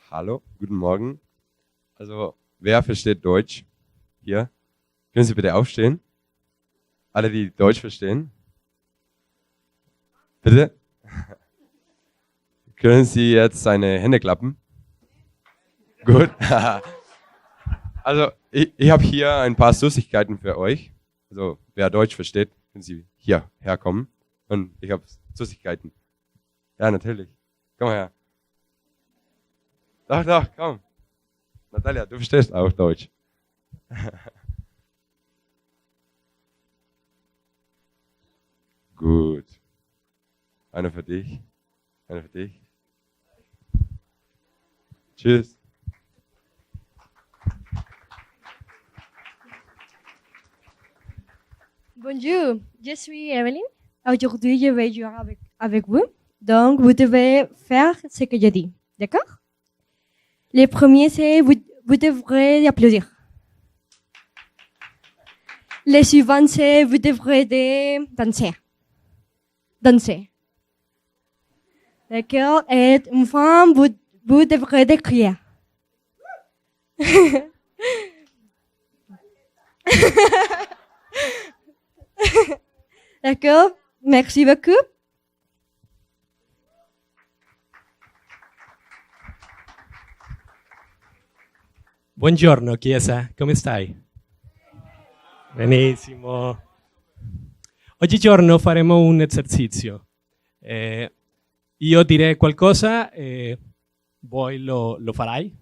Hallo, guten Morgen. Also, wer versteht Deutsch hier? Können Sie bitte aufstehen? Alle, die Deutsch verstehen? Bitte? Können Sie jetzt seine Hände klappen? Gut. Also, ich habe hier ein paar Süßigkeiten für euch. Also, wer Deutsch versteht, können Sie hierher kommen. Und ich habe Süßigkeiten. Ja, natürlich. Komm her. Doch, komm. Natalia, du verstehst auch Deutsch. Gut. Einer für dich. Einer für dich. Tschüss. Bonjour, je suis Evelyn. Aujourd'hui, je vais jouer avec vous. Donc, vous devez faire ce que je dis. D'accord? Le premier, c'est vous devrez applaudir. Le suivant, c'est vous devrez danser. Danser. D'accord? Et enfin, vous devrez crier. D'accord? Merci beaucoup. Buongiorno Chiesa, come stai? Benissimo. Oggigiorno faremo un esercizio. Io direi qualcosa e voi lo farai.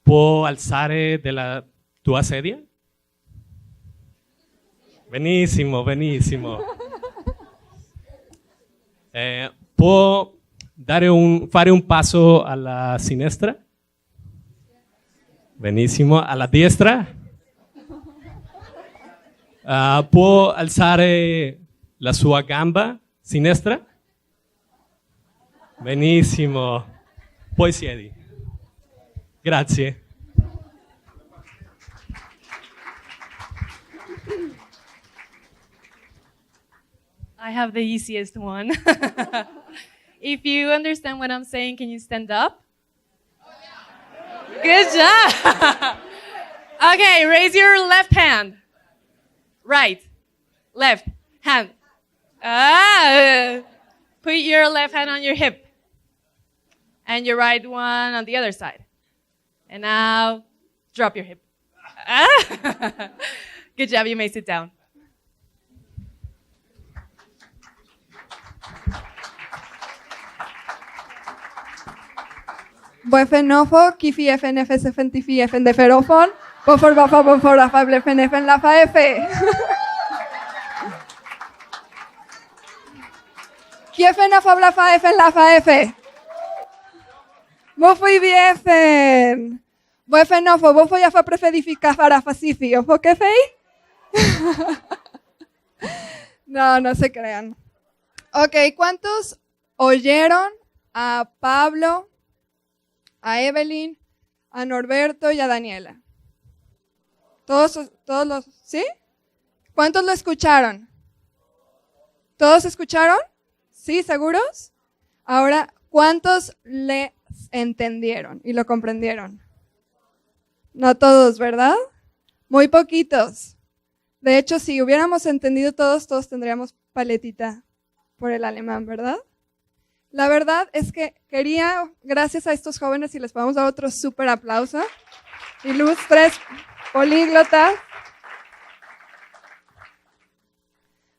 Può alzare della tua sedia? Benissimo. Può fare un passo alla sinistra? Benissimo. Alla destra? Può alzare la sua gamba sinistra? Benissimo. Poi siedi. Grazie. I have the easiest one. If you understand what I'm saying, can you stand up? Good job. Okay, raise your left hand. Right. Left hand. Put your left hand on your hip. And your right one on the other side. And now, drop your hip. Good job, you may sit down. Boefenofo, kifi FNF SFNTFI FNDFerofon, Bofor Bafa Bofor Afable FNF en la FAF. Kiefen Afabla FAF en la FAF. Bofo y Biefen. Boefenofo, Bofo y Afa Prefedifica para Facifi, ¿Ofo qué fei? No se crean. Ok, ¿cuántos oyeron a Pablo, a Evelyn, a Norberto y a Daniela? ¿Todos los, sí? ¿Cuántos lo escucharon? ¿Todos escucharon? ¿Sí, seguros? Ahora, ¿cuántos le entendieron y lo comprendieron? No todos, ¿verdad? Muy poquitos. De hecho, si hubiéramos entendido todos tendríamos paletita por el alemán, ¿verdad? La verdad es que quería, gracias a estos jóvenes, y les podemos dar otro súper aplauso, ilustres políglotas.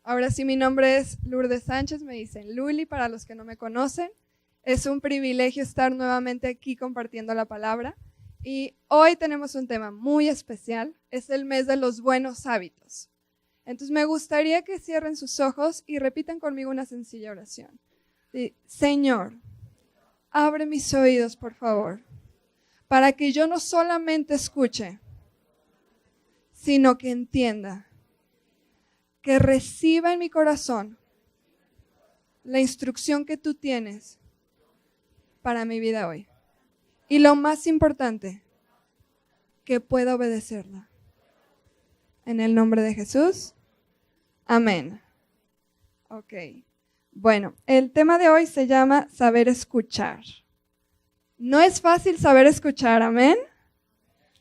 Ahora sí, mi nombre es Lourdes Sánchez, me dicen Luli para los que no me conocen. Es un privilegio estar nuevamente aquí compartiendo la palabra. Y hoy tenemos un tema muy especial, es el mes de los buenos hábitos. Entonces me gustaría que cierren sus ojos y repitan conmigo una sencilla oración. Señor, abre mis oídos, por favor, para que yo no solamente escuche, sino que entienda, que reciba en mi corazón la instrucción que tú tienes para mi vida hoy. Y lo más importante, que pueda obedecerla. En el nombre de Jesús, amén. Ok. Bueno, el tema de hoy se llama saber escuchar. No es fácil saber escuchar, amén.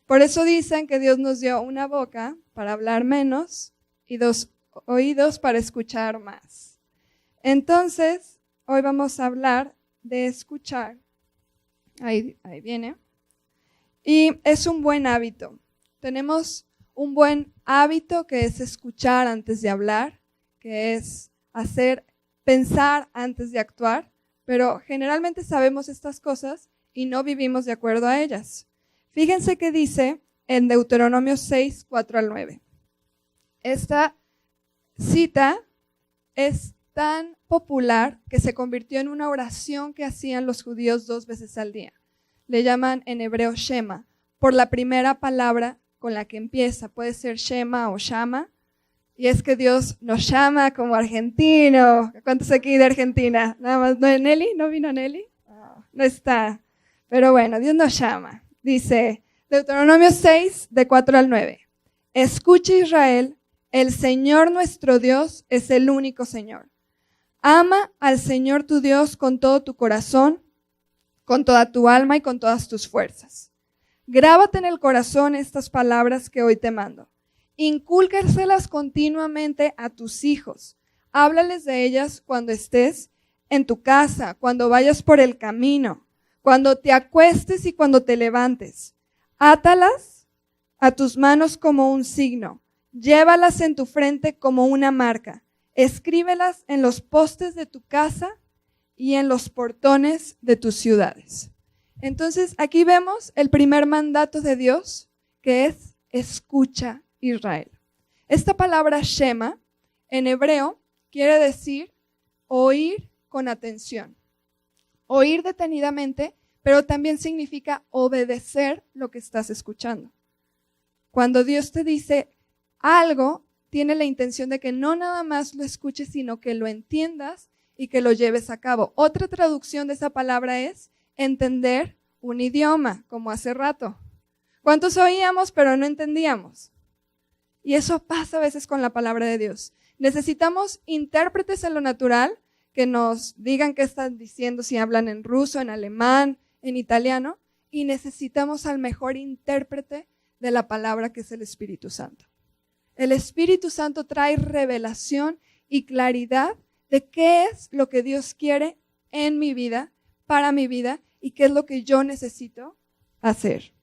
Por eso dicen que Dios nos dio una boca para hablar menos y 2 oídos para escuchar más. Entonces, hoy vamos a hablar de escuchar. Ahí viene. Y es un buen hábito. Tenemos un buen hábito que es escuchar antes de hablar, que es pensar antes de actuar, pero generalmente sabemos estas cosas y no vivimos de acuerdo a ellas. Fíjense que dice en Deuteronomio 6, 4 al 9. Esta cita es tan popular que se convirtió en una oración que hacían los judíos 2 veces al día. Le llaman en hebreo Shema, por la primera palabra con la que empieza. Puede ser Shema o Shama. Y es que Dios nos llama como argentino. ¿Cuántos aquí de Argentina? Nada más, ¿no es Nelly? ¿No vino Nelly? No está. Pero bueno, Dios nos llama. Dice Deuteronomio 6, de 4 al 9. Escucha Israel, el Señor nuestro Dios es el único Señor. Ama al Señor tu Dios con todo tu corazón, con toda tu alma y con todas tus fuerzas. Grábate en el corazón estas palabras que hoy te mando. Incúlcaselas continuamente a tus hijos. Háblales de ellas cuando estés en tu casa, cuando vayas por el camino, cuando te acuestes y cuando te levantes. Átalas a tus manos como un signo. Llévalas en tu frente como una marca. Escríbelas en los postes de tu casa y en los portones de tus ciudades. Entonces, aquí vemos el primer mandato de Dios, que es escucha Israel. Esta palabra Shema, en hebreo, quiere decir oír con atención. Oír detenidamente, pero también significa obedecer lo que estás escuchando. Cuando Dios te dice algo, tiene la intención de que no nada más lo escuches, sino que lo entiendas y que lo lleves a cabo. Otra traducción de esa palabra es entender un idioma, como hace rato. ¿Cuántos oíamos pero no entendíamos? Y eso pasa a veces con la palabra de Dios. Necesitamos intérpretes en lo natural que nos digan qué están diciendo, si hablan en ruso, en alemán, en italiano, y necesitamos al mejor intérprete de la palabra, que es el Espíritu Santo. El Espíritu Santo trae revelación y claridad de qué es lo que Dios quiere en mi vida, para mi vida, y qué es lo que yo necesito hacer.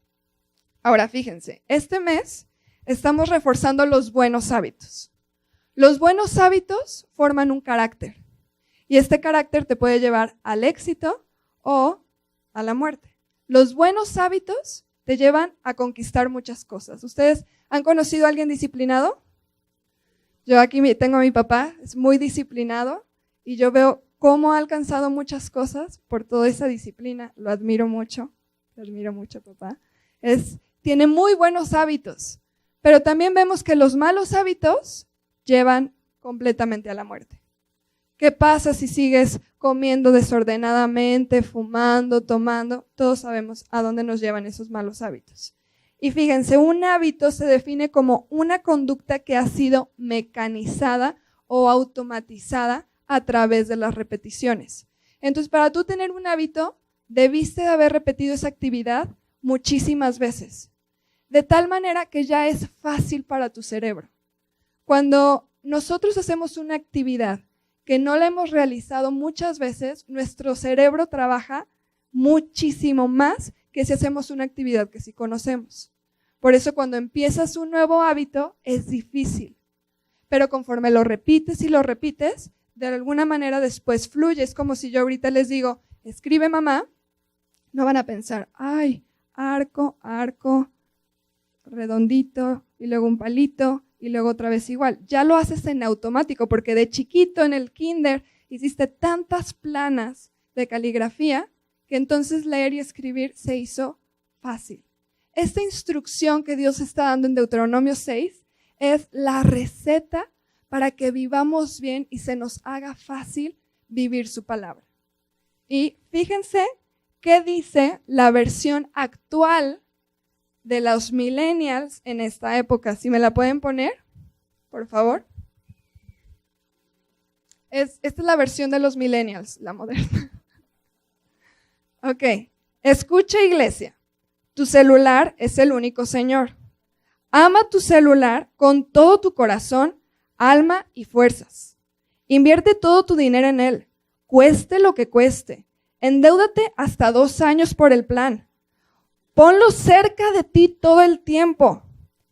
Ahora, fíjense, este mes estamos reforzando los buenos hábitos. Los buenos hábitos forman un carácter, y este carácter te puede llevar al éxito o a la muerte. Los buenos hábitos te llevan a conquistar muchas cosas. ¿Ustedes han conocido a alguien disciplinado? Yo aquí tengo a mi papá, es muy disciplinado, y yo veo cómo ha alcanzado muchas cosas por toda esa disciplina. Lo admiro mucho, papá. Tiene muy buenos hábitos, pero también vemos que los malos hábitos llevan completamente a la muerte. ¿Qué pasa si sigues comiendo desordenadamente, fumando, tomando? Todos sabemos a dónde nos llevan esos malos hábitos. Y fíjense, un hábito se define como una conducta que ha sido mecanizada o automatizada a través de las repeticiones. Entonces, para tú tener un hábito, debiste de haber repetido esa actividad muchísimas veces, de tal manera que ya es fácil para tu cerebro. Cuando nosotros hacemos una actividad que no la hemos realizado muchas veces, nuestro cerebro trabaja muchísimo más que si hacemos una actividad que sí conocemos. Por eso cuando empiezas un nuevo hábito es difícil, pero conforme lo repites y lo repites, de alguna manera después fluye. Es como si yo ahorita les digo, escribe mamá, no van a pensar, ay, arco, redondito, y luego un palito, y luego otra vez igual. Ya lo haces en automático, porque de chiquito en el kinder hiciste tantas planas de caligrafía que entonces leer y escribir se hizo fácil. Esta instrucción que Dios está dando en Deuteronomio 6 es la receta para que vivamos bien y se nos haga fácil vivir su palabra. Y fíjense qué dice la versión actual de los millennials en esta época. Si me la pueden poner, por favor. Esta es la versión de los millennials, la moderna. Ok, escucha iglesia, tu celular es el único Señor. Ama tu celular con todo tu corazón, alma y fuerzas. Invierte todo tu dinero en él, cueste lo que cueste. Endeúdate hasta 2 años por el plan. Ponlo cerca de ti todo el tiempo.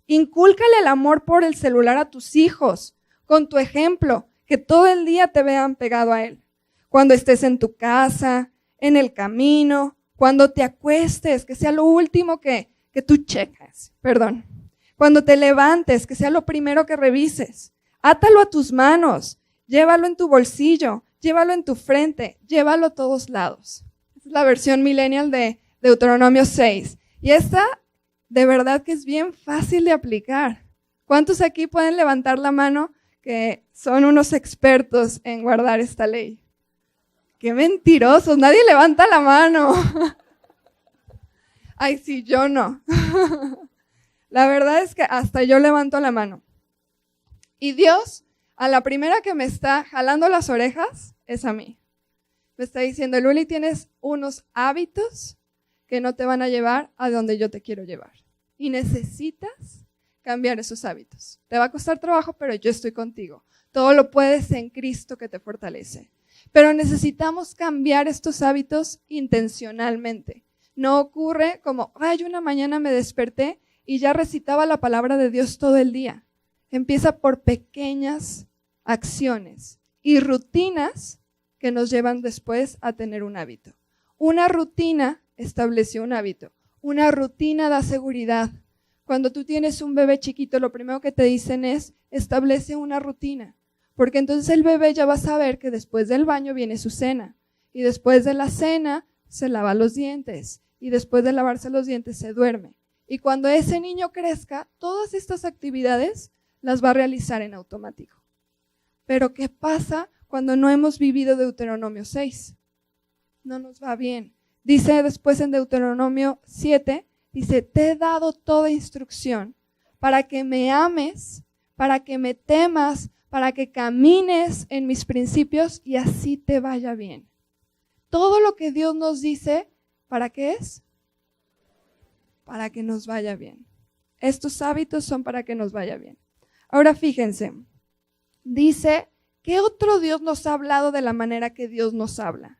Incúlcale el amor por el celular a tus hijos, con tu ejemplo, que todo el día te vean pegado a él. Cuando estés en tu casa, en el camino, cuando te acuestes, que sea lo último que tú checas, perdón. Cuando te levantes, que sea lo primero que revises. Átalo a tus manos, llévalo en tu bolsillo, llévalo en tu frente, llévalo a todos lados. Esta es la versión millennial de Deuteronomio 6. Y esta, de verdad que es bien fácil de aplicar. ¿Cuántos aquí pueden levantar la mano que son unos expertos en guardar esta ley? ¡Qué mentirosos! Nadie levanta la mano. Ay, sí, yo no. La verdad es que hasta yo levanto la mano. Y Dios, a la primera que me está jalando las orejas, es a mí. Me está diciendo, Luli, tienes unos hábitos que no te van a llevar a donde yo te quiero llevar. Y necesitas cambiar esos hábitos. Te va a costar trabajo, pero yo estoy contigo. Todo lo puedes en Cristo que te fortalece. Pero necesitamos cambiar estos hábitos intencionalmente. No ocurre como, ay, una mañana me desperté y ya recitaba la palabra de Dios todo el día. Empieza por pequeñas acciones y rutinas que nos llevan después a tener un hábito. Una rutina estableció un hábito. Una rutina da seguridad. Cuando tú tienes un bebé chiquito, lo primero que te dicen es, establece una rutina. Porque entonces el bebé ya va a saber que después del baño viene su cena. Y después de la cena se lava los dientes. Y después de lavarse los dientes se duerme. Y cuando ese niño crezca, todas estas actividades las va a realizar en automático. Pero ¿qué pasa cuando no hemos vivido Deuteronomio 6? No nos va bien. Dice después en Deuteronomio 7, dice, te he dado toda instrucción para que me ames, para que me temas, para que camines en mis principios y así te vaya bien. Todo lo que Dios nos dice, ¿para qué es? Para que nos vaya bien. Estos hábitos son para que nos vaya bien. Ahora fíjense, dice, ¿qué otro Dios nos ha hablado de la manera que Dios nos habla?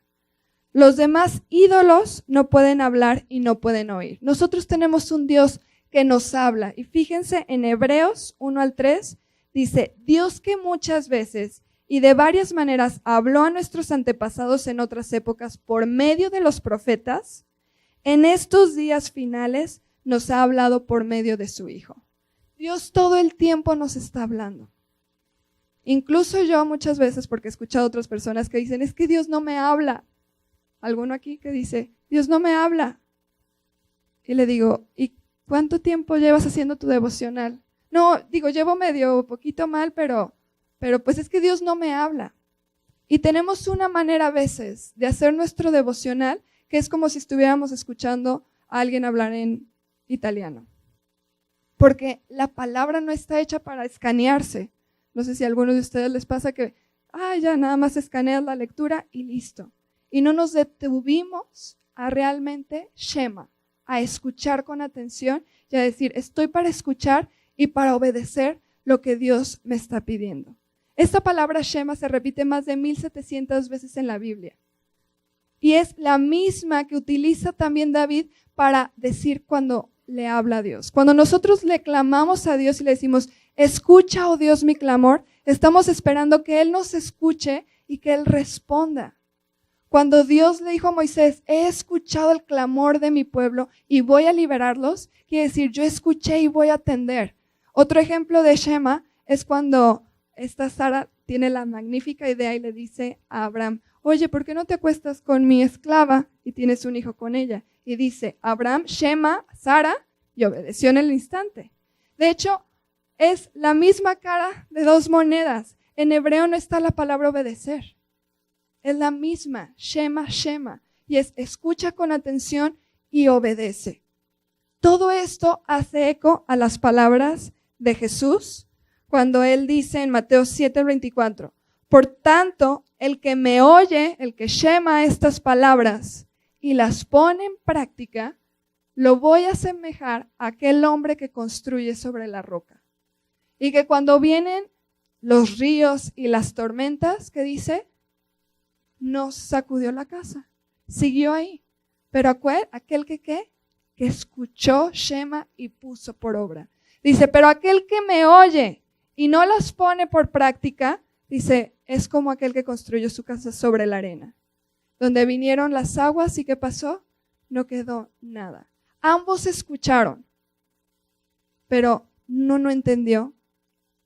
Los demás ídolos no pueden hablar y no pueden oír. Nosotros tenemos un Dios que nos habla. Y fíjense en Hebreos 1 al 3, dice, Dios que muchas veces y de varias maneras habló a nuestros antepasados en otras épocas por medio de los profetas, en estos días finales nos ha hablado por medio de su Hijo. Dios todo el tiempo nos está hablando. Incluso yo muchas veces, porque he escuchado a otras personas que dicen, es que Dios no me habla. ¿Alguno aquí que dice, Dios no me habla? Y le digo, ¿y cuánto tiempo llevas haciendo tu devocional? No, digo, llevo medio poquito mal, pero pues es que Dios no me habla. Y tenemos una manera a veces de hacer nuestro devocional que es como si estuviéramos escuchando a alguien hablar en italiano. Porque la palabra no está hecha para escanearse. No sé si a algunos de ustedes les pasa que, ya nada más escaneas la lectura y listo. Y no nos detuvimos a realmente shema, a escuchar con atención y a decir, estoy para escuchar y para obedecer lo que Dios me está pidiendo. Esta palabra shema se repite más de 1700 veces en la Biblia. Y es la misma que utiliza también David para decir cuando le habla a Dios. Cuando nosotros le clamamos a Dios y le decimos, escucha, oh Dios, mi clamor, estamos esperando que Él nos escuche y que Él responda. Cuando Dios le dijo a Moisés, he escuchado el clamor de mi pueblo y voy a liberarlos, quiere decir, yo escuché y voy a atender. Otro ejemplo de shema es cuando esta Sara tiene la magnífica idea y le dice a Abraham, oye, ¿por qué no te acuestas con mi esclava y tienes un hijo con ella? Y dice, Abraham, shema, Sara, y obedeció en el instante. De hecho, es la misma cara de dos monedas. En hebreo no está la palabra obedecer. Es la misma, shema, shema. Y es escucha con atención y obedece. Todo esto hace eco a las palabras de Jesús cuando Él dice en Mateo 7:24, Por tanto, el que me oye, el que shema estas palabras y las pone en práctica, lo voy a asemejar a aquel hombre que construye sobre la roca. Y que cuando vienen los ríos y las tormentas, ¿qué dice? No sacudió la casa, siguió ahí. Pero aquel que ¿qué? Que escuchó shema y puso por obra. Dice, pero aquel que me oye y no las pone por práctica, dice, es como aquel que construyó su casa sobre la arena, donde vinieron las aguas y ¿qué pasó? No quedó nada. Ambos escucharon, pero uno no entendió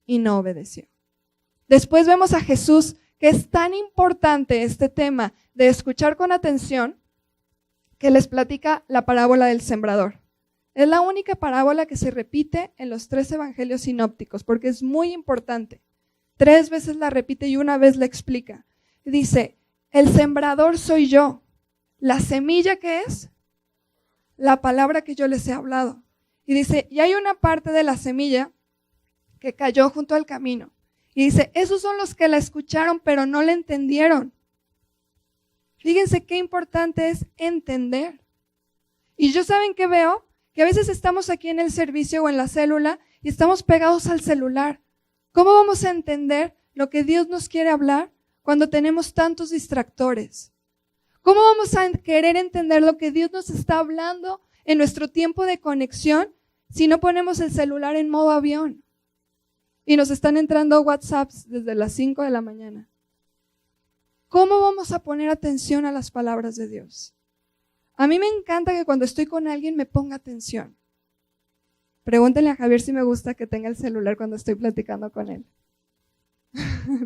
y no obedeció. Después vemos a Jesús, que es tan importante este tema de escuchar con atención, que les platica la parábola del sembrador. Es la única parábola que se repite en los 3 evangelios sinópticos, porque es muy importante. 3 veces la repite y una vez la explica. Dice, el sembrador soy yo. ¿La semilla qué es? La palabra que yo les he hablado. Y dice, y hay una parte de la semilla que cayó junto al camino. Y dice, esos son los que la escucharon, pero no la entendieron. Fíjense qué importante es entender. Y yo, ¿saben qué veo? Que a veces estamos aquí en el servicio o en la célula y estamos pegados al celular. ¿Cómo vamos a entender lo que Dios nos quiere hablar cuando tenemos tantos distractores? ¿Cómo vamos a querer entender lo que Dios nos está hablando en nuestro tiempo de conexión si no ponemos el celular en modo avión? Y nos están entrando WhatsApps desde las 5 de la mañana. ¿Cómo vamos a poner atención a las palabras de Dios? A mí me encanta que cuando estoy con alguien me ponga atención. Pregúntenle a Javier si me gusta que tenga el celular cuando estoy platicando con él.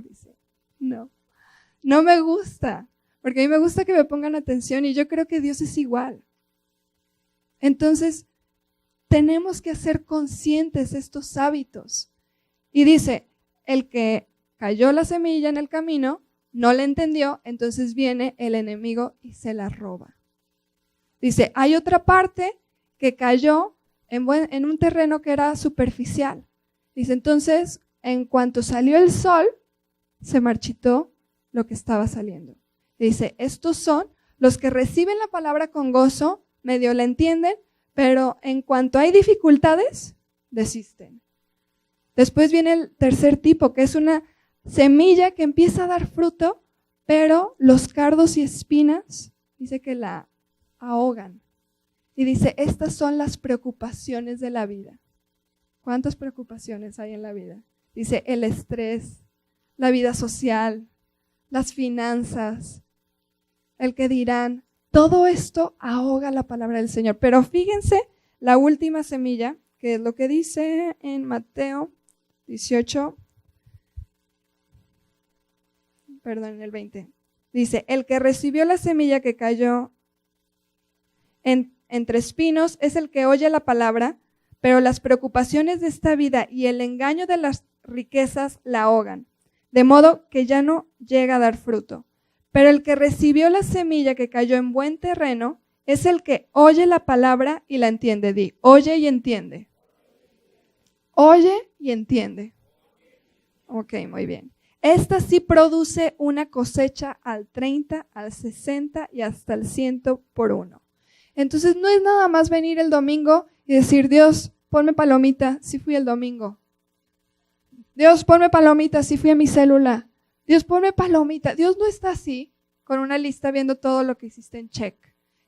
Dice, no me gusta. Porque a mí me gusta que me pongan atención y yo creo que Dios es igual. Entonces, tenemos que hacer conscientes estos hábitos. Y dice, el que cayó la semilla en el camino, no la entendió, entonces viene el enemigo y se la roba. Dice, hay otra parte que cayó en un terreno que era superficial. Dice, entonces, en cuanto salió el sol, se marchitó lo que estaba saliendo. Dice, estos son los que reciben la palabra con gozo, medio la entienden, pero en cuanto hay dificultades, desisten. Después viene el tercer tipo, que es una semilla que empieza a dar fruto, pero los cardos y espinas, dice que la ahogan. Y dice, estas son las preocupaciones de la vida. ¿Cuántas preocupaciones hay en la vida? Dice, el estrés, la vida social, las finanzas, el que dirán, todo esto ahoga la palabra del Señor. Pero fíjense la última semilla, que es lo que dice en Mateo 18, en el 20. Dice, el que recibió la semilla que cayó entre espinos es el que oye la palabra, pero las preocupaciones de esta vida y el engaño de las riquezas la ahogan, de modo que ya no llega a dar fruto. Pero el que recibió la semilla que cayó en buen terreno es el que oye la palabra y la entiende. Di, oye y entiende. Oye y entiende. Ok, muy bien. Esta sí produce una cosecha al 30, al 60 y hasta el 100 por uno. Entonces no es nada más venir el domingo y decir, Dios, ponme palomita si fui el domingo. Dios, ponme palomita si fui a mi célula. Dios, ponme palomita. Dios no está así, con una lista viendo todo lo que hiciste en check.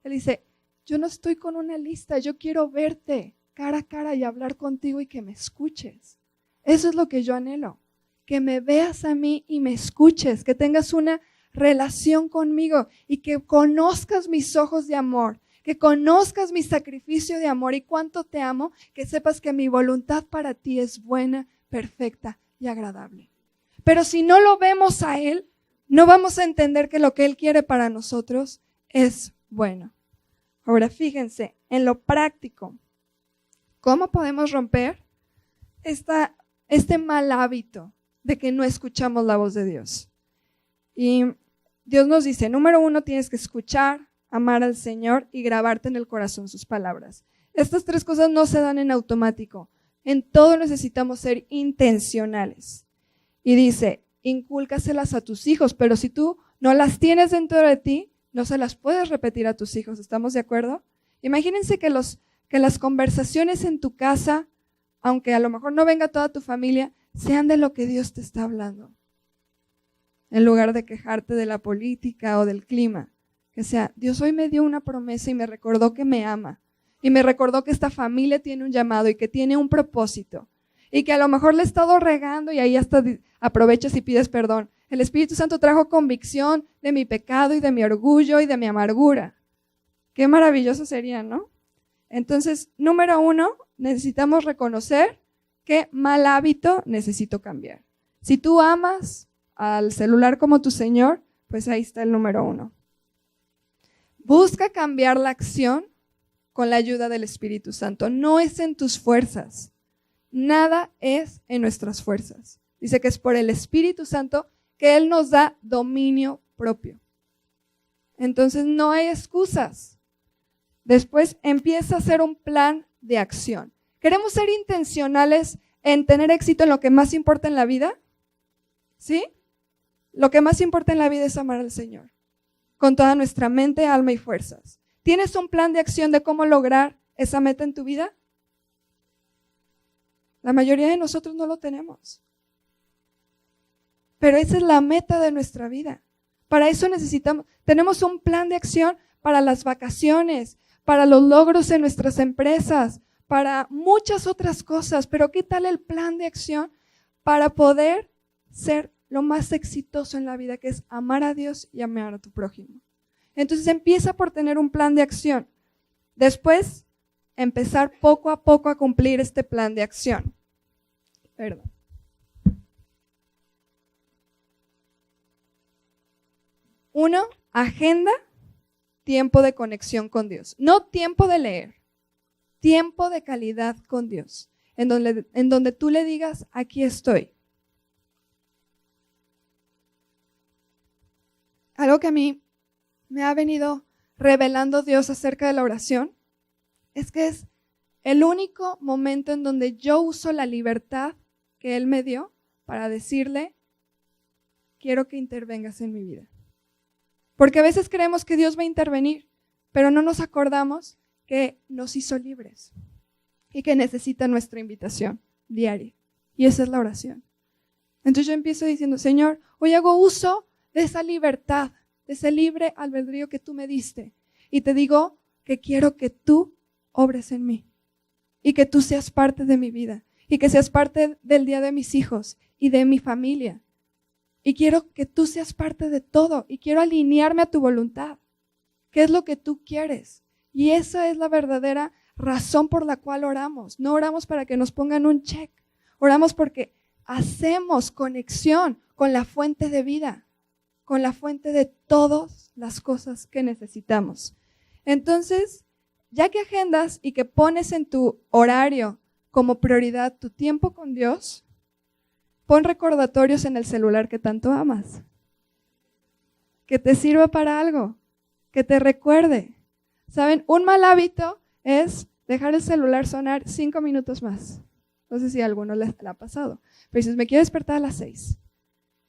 Él dice, yo no estoy con una lista, yo quiero verte cara a cara y hablar contigo y que me escuches. Eso es lo que yo anhelo, que me veas a mí y me escuches, que tengas una relación conmigo y que conozcas mis ojos de amor, que conozcas mi sacrificio de amor y cuánto te amo, que sepas que mi voluntad para ti es buena, perfecta y agradable. Pero si no lo vemos a Él, no vamos a entender que lo que Él quiere para nosotros es bueno. Ahora fíjense, en lo práctico, ¿cómo podemos romper este mal hábito de que no escuchamos la voz de Dios? Y Dios nos dice, número 1, tienes que escuchar, amar al Señor y grabarte en el corazón sus palabras. Estas 3 cosas no se dan en automático. En todo necesitamos ser intencionales. Y dice, incúlcaselas a tus hijos, pero si tú no las tienes dentro de ti, no se las puedes repetir a tus hijos. ¿Estamos de acuerdo? Imagínense que las conversaciones en tu casa, aunque a lo mejor no venga toda tu familia, sean de lo que Dios te está hablando. En lugar de quejarte de la política o del clima. Que sea, Dios hoy me dio una promesa y me recordó que me ama. Y me recordó que esta familia tiene un llamado y que tiene un propósito. Y que a lo mejor le he estado regando y ahí hasta aprovechas y pides perdón. El Espíritu Santo trajo convicción de mi pecado y de mi orgullo y de mi amargura. Qué maravilloso sería, ¿no? Entonces, número 1, necesitamos reconocer qué mal hábito necesito cambiar. Si tú amas al celular como tu Señor, pues ahí está el número 1. Busca cambiar la acción con la ayuda del Espíritu Santo. No es en tus fuerzas. Nada es en nuestras fuerzas. Dice que es por el Espíritu Santo que Él nos da dominio propio. Entonces no hay excusas. Después empieza a hacer un plan de acción. ¿Queremos ser intencionales en tener éxito en lo que más importa en la vida? ¿Sí? Lo que más importa en la vida es amar al Señor, con toda nuestra mente, alma y fuerzas. ¿Tienes un plan de acción de cómo lograr esa meta en tu vida? La mayoría de nosotros no lo tenemos. Pero esa es la meta de nuestra vida. Para eso tenemos un plan de acción para las vacaciones, para los logros en nuestras empresas, para muchas otras cosas. Pero ¿qué tal el plan de acción para poder ser lo más exitoso en la vida, que es amar a Dios y amar a tu prójimo? Entonces empieza por tener un plan de acción. Después, empezar poco a poco a cumplir este plan de acción. Perdón. Uno, agenda tiempo de conexión con Dios. No tiempo de leer, tiempo de calidad con Dios, en donde tú le digas, aquí estoy. Algo que a mí me ha venido revelando Dios acerca de la oración es que es el único momento en donde yo uso la libertad que Él me dio para decirle, quiero que intervengas en mi vida. Porque a veces creemos que Dios va a intervenir, pero no nos acordamos que nos hizo libres y que necesita nuestra invitación diaria. Y esa es la oración. Entonces yo empiezo diciendo, Señor, hoy hago uso de esa libertad, de ese libre albedrío que tú me diste. Y te digo que quiero que tú obres en mí y que tú seas parte de mi vida y que seas parte del día de mis hijos y de mi familia. Y quiero que tú seas parte de todo y quiero alinearme a tu voluntad. ¿Qué es lo que tú quieres? Y esa es la verdadera razón por la cual oramos. No oramos para que nos pongan un check. Oramos porque hacemos conexión con la fuente de vida, con la fuente de todas las cosas que necesitamos. Entonces, ya que agendas y que pones en tu horario como prioridad tu tiempo con Dios, pon recordatorios en el celular que tanto amas. Que te sirva para algo, que te recuerde. ¿Saben? Un mal hábito es dejar el celular sonar 5 minutos más. No sé si a alguno le ha pasado. Pero dices, me quiero despertar a las 6.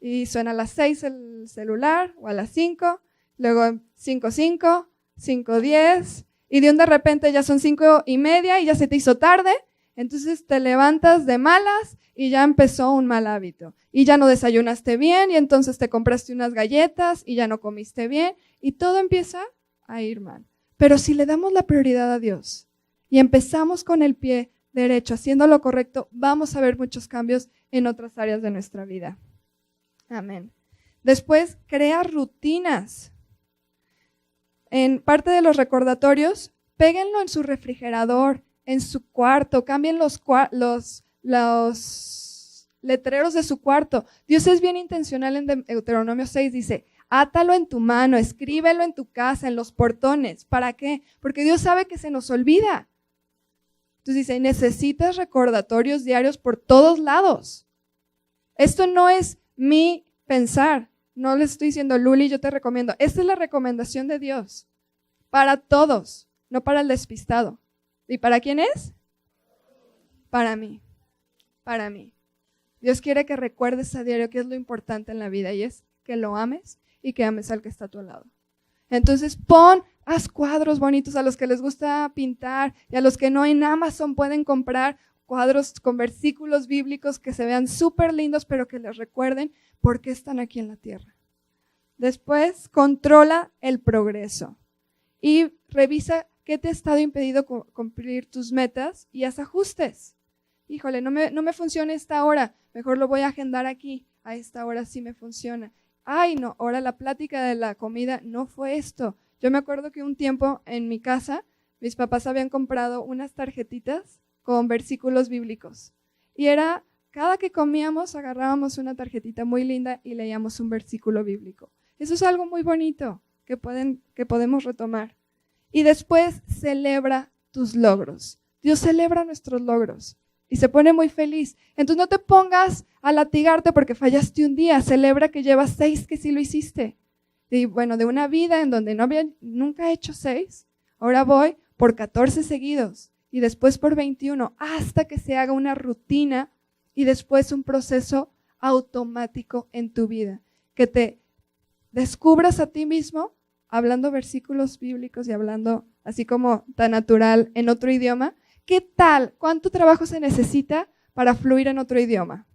Y suena a las 6 el celular, o a las 5, luego 5:05, 5:10, y de repente ya son 5:30 y ya se te hizo tarde, entonces te levantas de malas y ya empezó un mal hábito. Y ya no desayunaste bien y entonces te compraste unas galletas y ya no comiste bien y todo empieza a ir mal. Pero si le damos la prioridad a Dios y empezamos con el pie derecho, haciendo lo correcto, vamos a ver muchos cambios en otras áreas de nuestra vida. Amén. Después, crea rutinas. En parte de los recordatorios, péguenlo en su refrigerador, en su cuarto, cambien los letreros de su cuarto. Dios es bien intencional en Deuteronomio 6, dice, átalo en tu mano, escríbelo en tu casa, en los portones. ¿Para qué? Porque Dios sabe que se nos olvida. Entonces dice, necesitas recordatorios diarios por todos lados. Esto no es mi pensar. No les estoy diciendo, Luli, yo te recomiendo. Esta es la recomendación de Dios. Para todos, no para el despistado. ¿Y para quién es? Para mí. Para mí. Dios quiere que recuerdes a diario qué es lo importante en la vida y es que lo ames y que ames al que está a tu lado. Entonces haz cuadros bonitos a los que les gusta pintar y a los que no en Amazon pueden comprar cuadros con versículos bíblicos que se vean súper lindos, pero que les recuerden por qué están aquí en la tierra. Después, controla el progreso y revisa qué te ha estado impedido cumplir tus metas y haz ajustes. Híjole, no me funciona esta hora, mejor lo voy a agendar aquí, a esta hora sí me funciona. Ay, no, ahora la plática de la comida no fue esto. Yo me acuerdo que un tiempo en mi casa, mis papás habían comprado unas tarjetitas con versículos bíblicos. Y era, cada que comíamos, agarrábamos una tarjetita muy linda y leíamos un versículo bíblico. Eso es algo muy bonito que podemos retomar. Y después celebra tus logros. Dios celebra nuestros logros y se pone muy feliz. Entonces no te pongas a latigarte porque fallaste un día. Celebra que llevas 6 que sí lo hiciste. Y bueno, de una vida en donde nunca he hecho 6, ahora voy por 14 seguidos y después por 21 hasta que se haga una rutina y después un proceso automático en tu vida. Que te descubras a ti mismo hablando versículos bíblicos y hablando así como tan natural en otro idioma. ¿Qué tal? ¿Cuánto trabajo se necesita para fluir en otro idioma?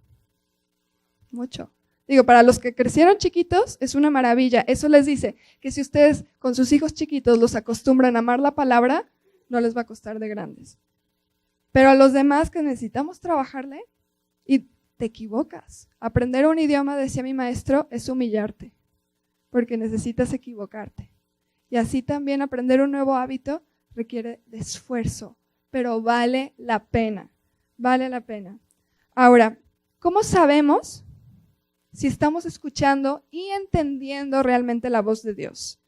Mucho. Digo, para los que crecieron chiquitos es una maravilla. Eso les dice que si ustedes con sus hijos chiquitos los acostumbran a amar la palabra, no les va a costar de grandes. Pero a los demás que necesitamos trabajarle y te equivocas. Aprender un idioma, decía mi maestro, es humillarte, porque necesitas equivocarte. Y así también aprender un nuevo hábito requiere de esfuerzo, pero vale la pena, vale la pena. Ahora, ¿cómo sabemos si estamos escuchando y entendiendo realmente la voz de Dios?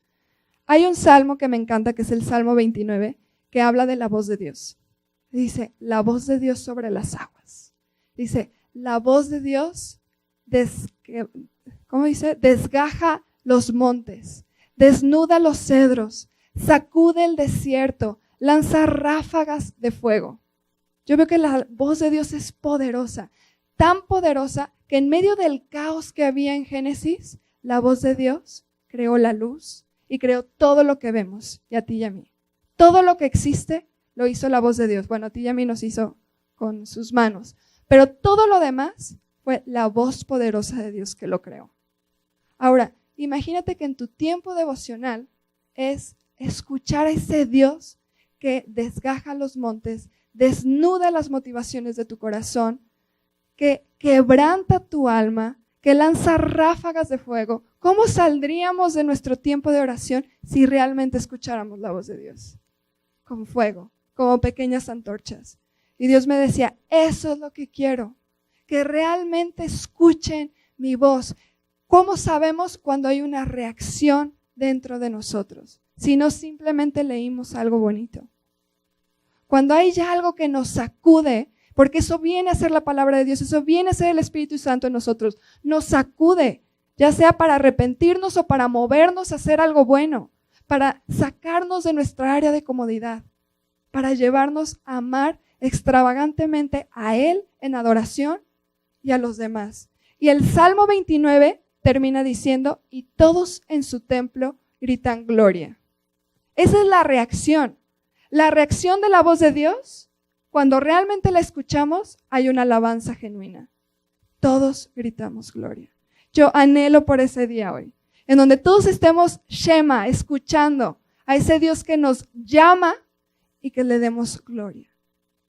Hay un salmo que me encanta, que es el Salmo 29, que habla de la voz de Dios. Dice, la voz de Dios sobre las aguas. Dice, la voz de Dios, ¿cómo dice? Desgaja los montes, desnuda los cedros, sacude el desierto, lanza ráfagas de fuego. Yo veo que la voz de Dios es poderosa, tan poderosa que en medio del caos que había en Génesis, la voz de Dios creó la luz y creó todo lo que vemos, y a ti y a mí. Todo lo que existe lo hizo la voz de Dios. Bueno, a ti y a mí nos hizo con sus manos, pero todo lo demás fue la voz poderosa de Dios que lo creó. Ahora, imagínate que en tu tiempo devocional es escuchar a ese Dios que desgaja los montes, desnuda las motivaciones de tu corazón, que quebranta tu alma, que lanza ráfagas de fuego. ¿Cómo saldríamos de nuestro tiempo de oración si realmente escucháramos la voz de Dios? Con fuego, como pequeñas antorchas. Y Dios me decía, eso es lo que quiero, que realmente escuchen mi voz. ¿Cómo sabemos cuando hay una reacción dentro de nosotros? Si no simplemente leímos algo bonito. Cuando hay ya algo que nos sacude, porque eso viene a ser la palabra de Dios, eso viene a ser el Espíritu Santo en nosotros, nos sacude, ya sea para arrepentirnos o para movernos a hacer algo bueno, para sacarnos de nuestra área de comodidad, para llevarnos a amar extravagantemente a Él en adoración y a los demás. Y el Salmo 29 termina diciendo, y todos en su templo gritan gloria. Esa es la reacción. La reacción de la voz de Dios, cuando realmente la escuchamos, hay una alabanza genuina. Todos gritamos gloria. Yo anhelo por ese día hoy, en donde todos estemos Shema, escuchando a ese Dios que nos llama y que le demos gloria.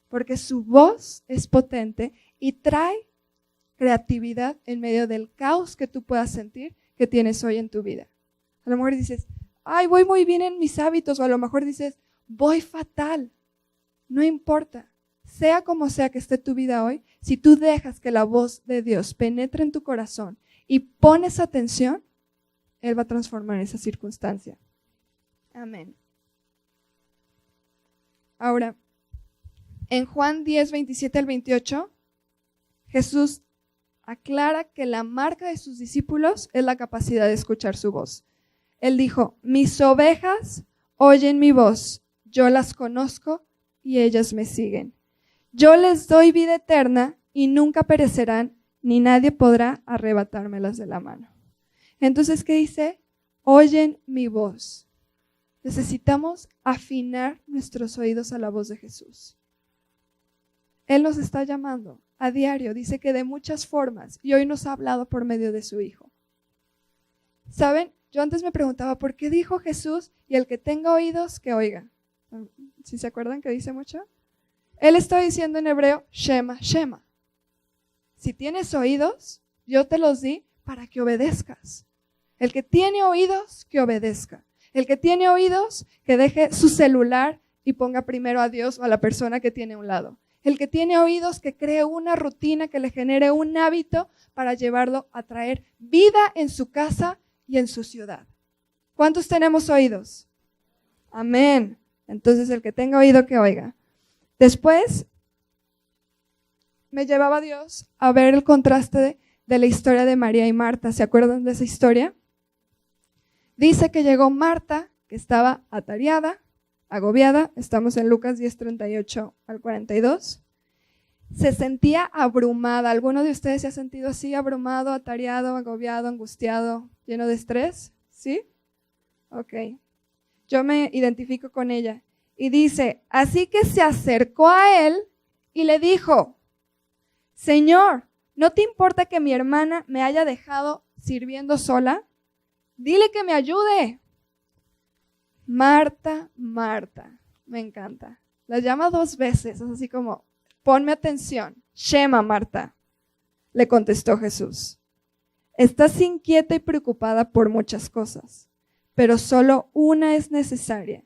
Porque su voz es potente y trae creatividad en medio del caos que tú puedas sentir que tienes hoy en tu vida. A lo mejor dices, ay, voy muy bien en mis hábitos, o a lo mejor dices, voy fatal. No importa, sea como sea que esté tu vida hoy, si tú dejas que la voz de Dios penetre en tu corazón y pones atención, Él va a transformar esa circunstancia. Amén. Ahora, en Juan 10, 27 al 28, Jesús aclara que la marca de sus discípulos es la capacidad de escuchar su voz. Él dijo, mis ovejas oyen mi voz, yo las conozco y ellas me siguen. Yo les doy vida eterna y nunca perecerán ni nadie podrá arrebatármelas de la mano. Entonces, ¿qué dice? Oyen mi voz. Necesitamos afinar nuestros oídos a la voz de Jesús. Él nos está llamando a diario, dice que de muchas formas, y hoy nos ha hablado por medio de su Hijo. ¿Saben? Yo antes me preguntaba, ¿por qué dijo Jesús? Y el que tenga oídos, que oiga. ¿Sí se acuerdan que dice mucho? Él está diciendo en hebreo, Shema, Shema. Si tienes oídos, yo te los di para que obedezcas. El que tiene oídos, que obedezca. El que tiene oídos, que deje su celular y ponga primero a Dios o a la persona que tiene a un lado. El que tiene oídos, que cree una rutina, que le genere un hábito para llevarlo a traer vida en su casa y en su ciudad. ¿Cuántos tenemos oídos? Amén. Entonces el que tenga oído, que oiga. Después me llevaba Dios a ver el contraste de la historia de María y Marta. ¿Se acuerdan de esa historia? Dice que llegó Marta, que estaba atareada, agobiada. Estamos en Lucas 10:38 al 42. Se sentía abrumada. ¿Alguno de ustedes se ha sentido así, abrumado, atareado, agobiado, angustiado, lleno de estrés? ¿Sí? Ok. Yo me identifico con ella. Y dice, así que se acercó a él y le dijo, Señor, ¿no te importa que mi hermana me haya dejado sirviendo sola? Dile que me ayude. Marta, Marta, me encanta. La llama 2 veces, es así como, ponme atención. Shema, Marta, le contestó Jesús. Estás inquieta y preocupada por muchas cosas, pero solo una es necesaria.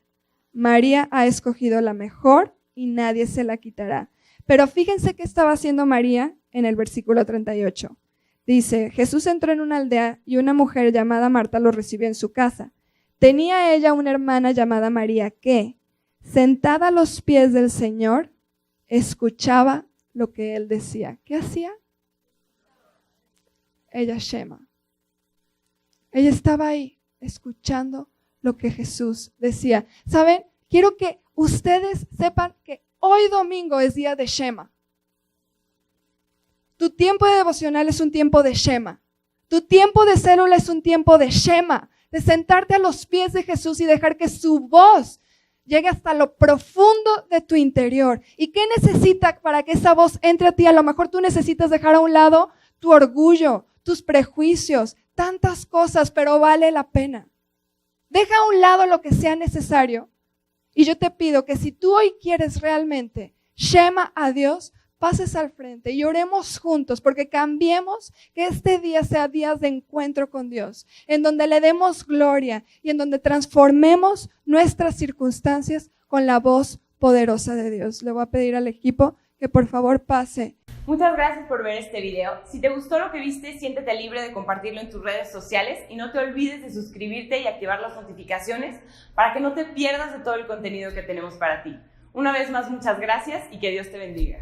María ha escogido la mejor y nadie se la quitará. Pero fíjense qué estaba haciendo María en el versículo 38. Dice, Jesús entró en una aldea y una mujer llamada Marta lo recibió en su casa. Tenía ella una hermana llamada María que, sentada a los pies del Señor, escuchaba lo que él decía. ¿Qué hacía? Ella Shema. Ella estaba ahí escuchando lo que Jesús decía. ¿Saben? Quiero que ustedes sepan que hoy domingo es día de Shema. Tu tiempo de devocional es un tiempo de Shema. Tu tiempo de célula es un tiempo de Shema, de sentarte a los pies de Jesús y dejar que su voz llegue hasta lo profundo de tu interior. ¿Y qué necesita para que esa voz entre a ti? A lo mejor tú necesitas dejar a un lado tu orgullo, tus prejuicios, tantas cosas, pero vale la pena. Deja a un lado lo que sea necesario. Y yo te pido que si tú hoy quieres realmente Shema a Dios, pases al frente y oremos juntos porque cambiemos, que este día sea días de encuentro con Dios, en donde le demos gloria y en donde transformemos nuestras circunstancias con la voz poderosa de Dios. Le voy a pedir al equipo que por favor pase. Muchas gracias por ver este video. Si te gustó lo que viste, siéntete libre de compartirlo en tus redes sociales y no te olvides de suscribirte y activar las notificaciones para que no te pierdas de todo el contenido que tenemos para ti. Una vez más, muchas gracias y que Dios te bendiga.